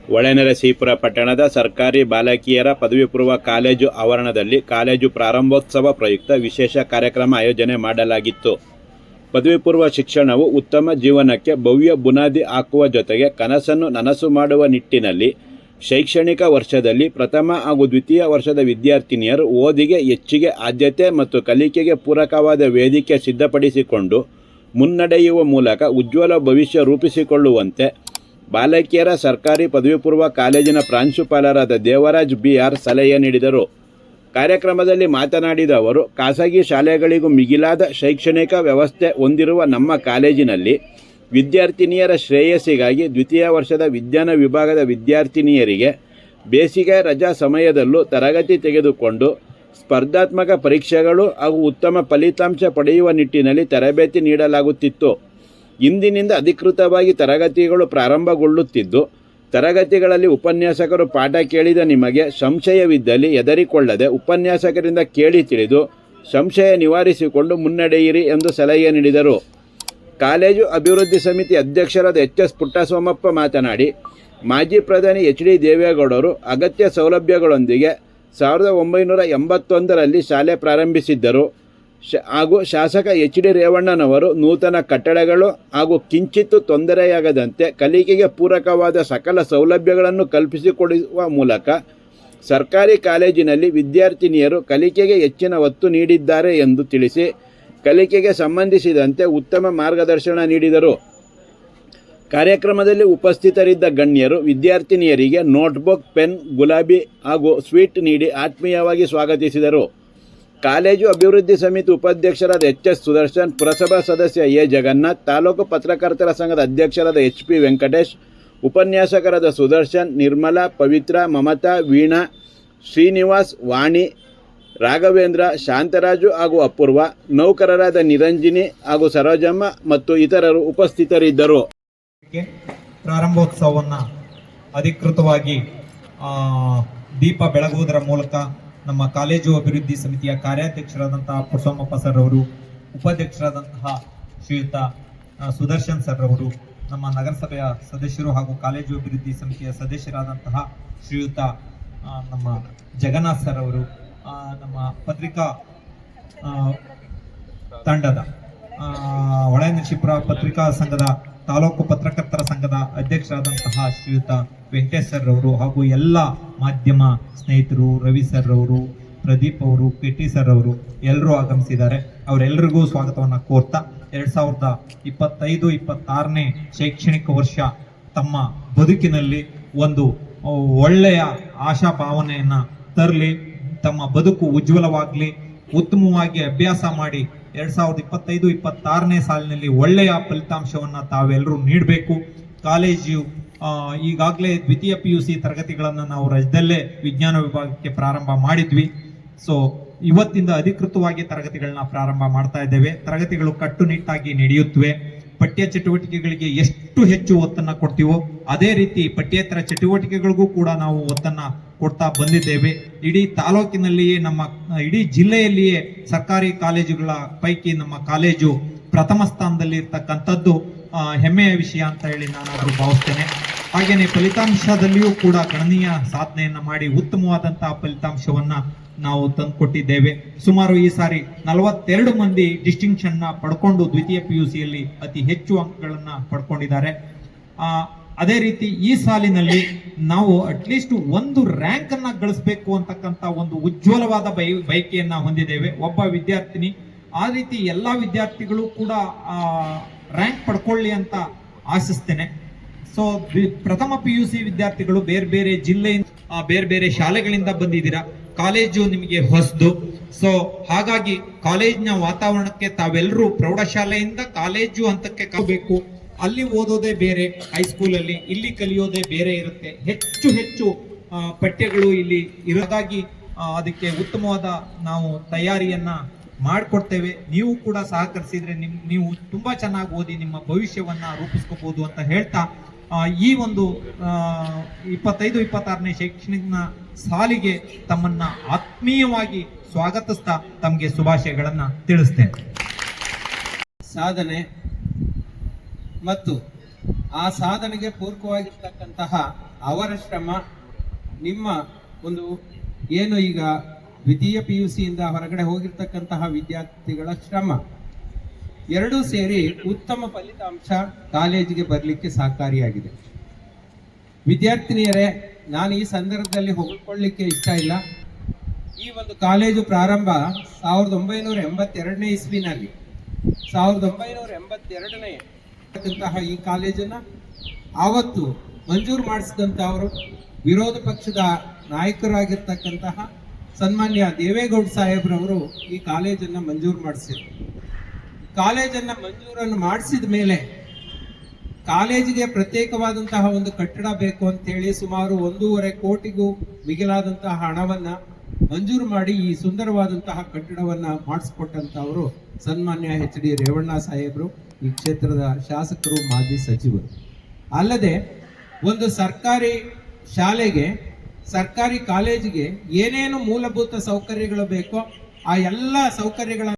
ಹೊಳೆನರಸೀಪುರ ಪಟ್ಟಣದ ಸರ್ಕಾರಿ ಬಾಲಕಿಯರ ಪದವಿ ಪೂರ್ವ ಕಾಲೇಜು ಆವರಣದಲ್ಲಿ ಕಾಲೇಜು ಪ್ರಾರಂಭೋತ್ಸವ ಪ್ರಯುಕ್ತ ವಿಶೇಷ ಕಾರ್ಯಕ್ರಮ ಆಯೋಜನೆ ಮಾಡಲಾಗಿತ್ತು. ಪದವಿ ಪೂರ್ವ ಶಿಕ್ಷಣವು ಉತ್ತಮ ಜೀವನಕ್ಕೆ ಭವ್ಯ ಬುನಾದಿ ಹಾಕುವ ಜೊತೆಗೆ ಕನಸನ್ನು ನನಸು ಮಾಡುವ ನಿಟ್ಟಿನಲ್ಲಿ ಶೈಕ್ಷಣಿಕ ವರ್ಷದಲ್ಲಿ ಪ್ರಥಮ ಹಾಗೂ ದ್ವಿತೀಯ ವರ್ಷದ ವಿದ್ಯಾರ್ಥಿನಿಯರು ಓದಿಗೆ ಹೆಚ್ಚಿಗೆ ಆದ್ಯತೆ ಮತ್ತು ಕಲಿಕೆಗೆ ಪೂರಕವಾದ ವೇದಿಕೆ ಸಿದ್ಧಪಡಿಸಿಕೊಂಡು ಮುನ್ನಡೆಯುವ ಮೂಲಕ ಉಜ್ವಲ ಭವಿಷ್ಯ ರೂಪಿಸಿಕೊಳ್ಳುವಂತೆ ಬಾಲಕಿಯರ ಸರ್ಕಾರಿ ಪದವಿ ಪೂರ್ವ ಕಾಲೇಜಿನ ಪ್ರಾಂಶುಪಾಲರಾದ ದೇವರಾಜ್ BR ಸಲಹೆ ನೀಡಿದರು. ಕಾರ್ಯಕ್ರಮದಲ್ಲಿ ಮಾತನಾಡಿದ ಅವರು, ಖಾಸಗಿ ಶಾಲೆಗಳಿಗೂ ಮಿಗಿಲಾದ ಶೈಕ್ಷಣಿಕ ವ್ಯವಸ್ಥೆ ಹೊಂದಿರುವ ನಮ್ಮ ಕಾಲೇಜಿನಲ್ಲಿ ವಿದ್ಯಾರ್ಥಿನಿಯರ ಶ್ರೇಯಸ್ಸಿಗಾಗಿ ದ್ವಿತೀಯ ವರ್ಷದ ವಿಜ್ಞಾನ ವಿಭಾಗದ ವಿದ್ಯಾರ್ಥಿನಿಯರಿಗೆ ಬೇಸಿಗೆ ರಜಾ ಸಮಯದಲ್ಲೂ ತರಗತಿ ತೆಗೆದುಕೊಂಡು ಸ್ಪರ್ಧಾತ್ಮಕ ಪರೀಕ್ಷೆಗಳು ಹಾಗೂ ಉತ್ತಮ ಫಲಿತಾಂಶ ಪಡೆಯುವ ನಿಟ್ಟಿನಲ್ಲಿ ತರಬೇತಿ ನೀಡಲಾಗುತ್ತಿತ್ತು. ಇಂದಿನಿಂದ ಅಧಿಕೃತವಾಗಿ ತರಗತಿಗಳು ಪ್ರಾರಂಭಗೊಳ್ಳುತ್ತಿದ್ದು, ತರಗತಿಗಳಲ್ಲಿ ಉಪನ್ಯಾಸಕರು ಪಾಠ ಕೇಳಿದ ನಿಮಗೆ ಸಂಶಯವಿದ್ದಲ್ಲಿ ಹೆದರಿಕೊಳ್ಳದೆ ಉಪನ್ಯಾಸಕರಿಂದ ಕೇಳಿ ತಿಳಿದು ಸಂಶಯ ನಿವಾರಿಸಿಕೊಂಡು ಮುನ್ನಡೆಯಿರಿ ಎಂದು ಸಲಹೆ ನೀಡಿದರು. ಕಾಲೇಜು ಅಭಿವೃದ್ಧಿ ಸಮಿತಿ ಅಧ್ಯಕ್ಷರಾದ HS ಪುಟ್ಟಸ್ವಾಮಪ್ಪ ಮಾತನಾಡಿ, ಮಾಜಿ ಪ್ರಧಾನಿ HD ದೇವೇಗೌಡರು ಅಗತ್ಯ ಸೌಲಭ್ಯಗಳೊಂದಿಗೆ 1981ರಲ್ಲಿ ಶಾಲೆ ಪ್ರಾರಂಭಿಸಿದ್ದರು ಹಾಗೂ ಶಾಸಕ HD ರೇವಣ್ಣನವರು ನೂತನ ಕಟ್ಟಡಗಳು ಹಾಗೂ ಕಿಂಚಿತ್ತು ತೊಂದರೆಯಾಗದಂತೆ ಕಲಿಕೆಗೆ ಪೂರಕವಾದ ಸಕಲ ಸೌಲಭ್ಯಗಳನ್ನು ಕಲ್ಪಿಸಿಕೊಡುವ ಮೂಲಕ ಸರ್ಕಾರಿ ಕಾಲೇಜಿನಲ್ಲಿ ವಿದ್ಯಾರ್ಥಿನಿಯರು ಕಲಿಕೆಗೆ ಹೆಚ್ಚಿನ ಒತ್ತು ನೀಡಿದ್ದಾರೆ ಎಂದು ತಿಳಿಸಿ ಕಲಿಕೆಗೆ ಸಂಬಂಧಿಸಿದಂತೆ ಉತ್ತಮ ಮಾರ್ಗದರ್ಶನ ನೀಡಿದರು. ಕಾರ್ಯಕ್ರಮದಲ್ಲಿ ಉಪಸ್ಥಿತರಿದ್ದ ಗಣ್ಯರು ವಿದ್ಯಾರ್ಥಿನಿಯರಿಗೆ ನೋಟ್ಬುಕ್, ಪೆನ್, ಗುಲಾಬಿ ಹಾಗೂ ಸ್ವೀಟ್ ನೀಡಿ ಆತ್ಮೀಯವಾಗಿ ಸ್ವಾಗತಿಸಿದರು. ಕಾಲೇಜು ಅಭಿವೃದ್ಧಿ ಸಮಿತಿ ಉಪಾಧ್ಯಕ್ಷರಾದ HS ಸುದರ್ಶನ್, ಪುರಸಭಾ ಸದಸ್ಯ A ಜಗನ್ನಾಥ್, ತಾಲೂಕು ಪತ್ರಕರ್ತರ ಸಂಘದ ಅಧ್ಯಕ್ಷರಾದ HP ವೆಂಕಟೇಶ್, ಉಪನ್ಯಾಸಕರಾದ ಸುದರ್ಶನ್, ನಿರ್ಮಲಾ, ಪವಿತ್ರ, ಮಮತಾ, ವೀಣಾ, ಶ್ರೀನಿವಾಸ್, ವಾಣಿ, ರಾಘವೇಂದ್ರ, ಶಾಂತರಾಜು ಹಾಗೂ ಅಪೂರ್ವ, ನೌಕರರಾದ ನಿರಂಜಿನಿ ಹಾಗೂ ಸರೋಜಮ್ಮ ಮತ್ತು ಇತರರು ಉಪಸ್ಥಿತರಿದ್ದರು. ಪ್ರಾರಂಭೋತ್ಸವವನ್ನು ಅಧಿಕೃತವಾಗಿ ದೀಪ ಬೆಳಗುವುದರ ಮೂಲಕ ನಮ್ಮ ಕಾಲೇಜು ಅಭಿವೃದ್ಧಿ ಸಮಿತಿಯ ಕಾರ್ಯಾಧ್ಯಕ್ಷರಾದಂತಹ ಪುಟ್ಟಸ್ವಾಮಪ್ಪ ಸರ್ ಅವರು, ಉಪಾಧ್ಯಕ್ಷರಾದಂತಹ ಶ್ರೀಯುತ ಸುದರ್ಶನ್ ಸರ್ ಅವರು, ನಮ್ಮ ನಗರಸಭೆಯ ಸದಸ್ಯರು ಹಾಗೂ ಕಾಲೇಜು ಅಭಿವೃದ್ಧಿ ಸಮಿತಿಯ ಸದಸ್ಯರಾದಂತಹ ಶ್ರೀಯುತ ನಮ್ಮ ಜಗನ್ನಾಥ್ ಸರ್ ಅವರು, ನಮ್ಮ ಪತ್ರಿಕಾ ತಂಡದ ಹೊಳೆನರಸೀಪುರ ಪತ್ರಿಕಾ ಸಂಘದ ತಾಲೂಕು ಪತ್ರಕರ್ತರ ಸಂಘದ ಅಧ್ಯಕ್ಷರಾದಂತಹ ಶ್ರೀಯುತ ವೆಂಕಟೇಶ್ ಸರ್ ಅವರು ಹಾಗೂ ಎಲ್ಲ ಮಾಧ್ಯಮ ಸ್ನೇಹಿತರು, ರವಿ ಸರ್ ಅವರು, ಪ್ರದೀಪ್ ಅವರು, PT ಸರ್ ಅವರು ಎಲ್ಲರೂ ಆಗಮಿಸಿದ್ದಾರೆ. ಅವರೆಲ್ಲರಿಗೂ ಸ್ವಾಗತವನ್ನು ಕೋರ್ತಾ 2025-26ನೇ ಶೈಕ್ಷಣಿಕ ವರ್ಷ ತಮ್ಮ ಬದುಕಿನಲ್ಲಿ ಒಂದು ಒಳ್ಳೆಯ ಆಶಾ ಭಾವನೆಯನ್ನು ತರಲಿ, ತಮ್ಮ ಬದುಕು ಉಜ್ವಲವಾಗಲಿ, ಉತ್ತಮವಾಗಿ ಅಭ್ಯಾಸ ಮಾಡಿ 2025-26ನೇ ಸಾಲಿನಲ್ಲಿ ಒಳ್ಳೆಯ ಫಲಿತಾಂಶವನ್ನು ತಾವೆಲ್ಲರೂ ನೀಡಬೇಕು. ಕಾಲೇಜು ಈಗಾಗಲೇ ದ್ವಿತೀಯ PUC ತರಗತಿಗಳನ್ನು ನಾವು ರಾಜ್ಯದಲ್ಲೇ ವಿಜ್ಞಾನ ವಿಭಾಗಕ್ಕೆ ಪ್ರಾರಂಭ ಮಾಡಿದ್ವಿ. ಸೊ ಇವತ್ತಿಂದ ಅಧಿಕೃತವಾಗಿ ತರಗತಿಗಳನ್ನ ಪ್ರಾರಂಭ ಮಾಡ್ತಾ ಇದ್ದೇವೆ. ತರಗತಿಗಳು ಕಟ್ಟುನಿಟ್ಟಾಗಿ ನಡೆಯುತ್ತವೆ. ಪಠ್ಯ ಚಟುವಟಿಕೆಗಳಿಗೆ ಎಷ್ಟು ಹೆಚ್ಚು ಒತ್ತನ್ನು ಕೊಡ್ತೀವೋ ಅದೇ ರೀತಿ ಪಠ್ಯೇತರ ಚಟುವಟಿಕೆಗಳಿಗೂ ಕೂಡ ನಾವು ಒತ್ತನ್ನು ಕೊಡ್ತಾ ಬಂದಿದ್ದೇವೆ. ಇಡೀ ತಾಲೂಕಿನಲ್ಲಿಯೇ, ನಮ್ಮ ಇಡೀ ಜಿಲ್ಲೆಯಲ್ಲಿಯೇ ಸರ್ಕಾರಿ ಕಾಲೇಜುಗಳ ಪೈಕಿ ನಮ್ಮ ಕಾಲೇಜು ಪ್ರಥಮ ಸ್ಥಾನದಲ್ಲಿ ಇರ್ತಕ್ಕಂಥದ್ದು ಹೆಮ್ಮೆಯ ವಿಷಯ ಅಂತ ಹೇಳಿ ನಾನಾದರೂ ಭಾವಿಸ್ತೇನೆ. ಹಾಗೆಯೇ ಫಲಿತಾಂಶದಲ್ಲಿಯೂ ಕೂಡ ಗಣನೀಯ ಸಾಧನೆಯನ್ನು ಮಾಡಿ ಉತ್ತಮವಾದಂತಹ ಫಲಿತಾಂಶವನ್ನ ನಾವು ತಂದುಕೊಟ್ಟಿದ್ದೇವೆ. ಸುಮಾರು ಈ ಸಾರಿ 42 ಮಂದಿ ಡಿಸ್ಟಿಂಕ್ಷನ್ ಪಡ್ಕೊಂಡು ದ್ವಿತೀಯ PUCಯಲ್ಲಿ ಅತಿ ಹೆಚ್ಚು ಅಂಕಗಳನ್ನ ಪಡ್ಕೊಂಡಿದ್ದಾರೆ. ಅದೇ ರೀತಿ ಈ ಸಾಲಿನಲ್ಲಿ ನಾವು ಅಟ್ಲೀಸ್ಟ್ ಒಂದು ರ್ಯಾಂಕ್ ಅನ್ನ ಗಳಿಸಬೇಕು ಅಂತಕ್ಕಂಥ ಒಂದು ಉಜ್ವಲವಾದ ಬಯಕೆಯನ್ನ ಹೊಂದಿದ್ದೇವೆ. ಒಬ್ಬ ವಿದ್ಯಾರ್ಥಿನಿ, ಆ ರೀತಿ ಎಲ್ಲ ವಿದ್ಯಾರ್ಥಿಗಳು ಕೂಡ ರ್ಯಾಂಕ್ ಪಡ್ಕೊಳ್ಳಿ ಅಂತ ಆಶಿಸ್ತೇನೆ. ಸೊ ಪ್ರಥಮ PUC ವಿದ್ಯಾರ್ಥಿಗಳು ಬೇರೆ ಬೇರೆ ಜಿಲ್ಲೆಯಿಂದ, ಬೇರೆ ಬೇರೆ ಶಾಲೆಗಳಿಂದ ಬಂದಿದ್ದೀರಾ. ಕಾಲೇಜು ನಿಮಗೆ ಹೊಸದು. ಸೊ ಹಾಗಾಗಿ ಕಾಲೇಜಿನ ವಾತಾವರಣಕ್ಕೆ ತಾವೆಲ್ಲರೂ ಪ್ರೌಢಶಾಲೆಯಿಂದ ಕಾಲೇಜು ಹಂತಕ್ಕೆ ಹೋಗಬೇಕು. ಅಲ್ಲಿ ಓದೋದೇ ಬೇರೆ, ಹೈಸ್ಕೂಲಲ್ಲಿ, ಇಲ್ಲಿ ಕಲಿಯೋದೇ ಬೇರೆ ಇರುತ್ತೆ. ಹೆಚ್ಚು ಹೆಚ್ಚು ಪಠ್ಯಗಳು ಇಲ್ಲಿ ಇರೋದಾಗಿ ಅದಕ್ಕೆ ಉತ್ತಮವಾದ ನಾವು ತಯಾರಿಯನ್ನ ಮಾಡಿಕೊಡ್ತೇವೆ. ನೀವು ಕೂಡ ಸಹಕರಿಸಿದ್ರೆ ನೀವು ತುಂಬಾ ಚೆನ್ನಾಗಿ ಓದಿ ನಿಮ್ಮ ಭವಿಷ್ಯವನ್ನ ರೂಪಿಸ್ಕೋಬಹುದು ಅಂತ ಹೇಳ್ತಾ ಈ ಒಂದು 25-26ನೇ ಶೈಕ್ಷಣಿಕ ಸಾಲಿಗೆ ತಮ್ಮನ್ನ ಆತ್ಮೀಯವಾಗಿ ಸ್ವಾಗತಿಸ್ತಾ ತಮಗೆ ಶುಭಾಶಯಗಳನ್ನ ತಿಳಿಸ್ತೇನೆ. ಸಾಧನೆ ಮತ್ತು ಆ ಸಾಧನೆಗೆ ಪೂರಕವಾಗಿರ್ತಕ್ಕಂತಹ ಅವರ ಶ್ರಮ, ನಿಮ್ಮ ಒಂದು ಏನು ಈಗ ದ್ವಿತೀಯ PUC ಇಂದ ಹೊರಗಡೆ ಹೋಗಿರ್ತಕ್ಕಂತಹ ವಿದ್ಯಾರ್ಥಿಗಳ ಶ್ರಮ ಎರಡೂ ಸೇರಿ ಉತ್ತಮ ಫಲಿತಾಂಶ ಕಾಲೇಜಿಗೆ ಬರಲಿಕ್ಕೆ ಸಹಕಾರಿಯಾಗಿದೆ. ವಿದ್ಯಾರ್ಥಿನಿಯರೇ, ನಾನು ಈ ಸಂದರ್ಭದಲ್ಲಿ ಹೊಗಳ್ಕೊಳ್ಳಿಕ್ಕೆ ಇಷ್ಟ ಇಲ್ಲ. ಈ ಒಂದು ಕಾಲೇಜು ಪ್ರಾರಂಭ 1982ನೇ ಇಸ್ವಿನಲ್ಲಿ 1982ನೇ ಈ ಕಾಲೇಜನ್ನ ಆವತ್ತು ಮಂಜೂರು ಮಾಡಿಸಿದಂತವರು ವಿರೋಧ ಪಕ್ಷದ ನಾಯಕರಾಗಿರ್ತಕ್ಕಂತಹ ಸನ್ಮಾನ್ಯ ದೇವೇಗೌಡ ಸಾಹೇಬ್ರವರು ಈ ಕಾಲೇಜನ್ನ ಮಂಜೂರು ಮಾಡಿಸಿದ್ರು. ಕಾಲೇಜನ್ನ ಮಂಜೂರನ್ನು ಮಾಡಿಸಿದ ಮೇಲೆ ಕಾಲೇಜಿಗೆ ಪ್ರತ್ಯೇಕವಾದಂತಹ ಒಂದು ಕಟ್ಟಡ ಬೇಕು ಅಂತ ಹೇಳಿ ಸುಮಾರು 1.5 ಕೋಟಿಗೂ ಮಿಗಿಲಾದಂತಹ ಹಣವನ್ನ ಮಂಜೂರು ಮಾಡಿ ಈ ಸುಂದರವಾದಂತಹ ಕಟ್ಟಡವನ್ನ ಮಾಡಿಸ್ಕೊಟ್ಟಂತವರು ಸನ್ಮಾನ್ಯ HD ರೇವಣ್ಣ ಸಾಹೇಬರು, ಈ ಕ್ಷೇತ್ರದ ಶಾಸಕರು, ಮಾಜಿ ಸಚಿವರು. ಅಲ್ಲದೆ ಒಂದು ಸರ್ಕಾರಿ ಶಾಲೆಗೆ, ಸರ್ಕಾರಿ ಕಾಲೇಜಿಗೆ ಏನೇನು ಮೂಲಭೂತ ಸೌಕರ್ಯಗಳು ಬೇಕೋ ಆ ಎಲ್ಲ ಸೌಕರ್ಯಗಳ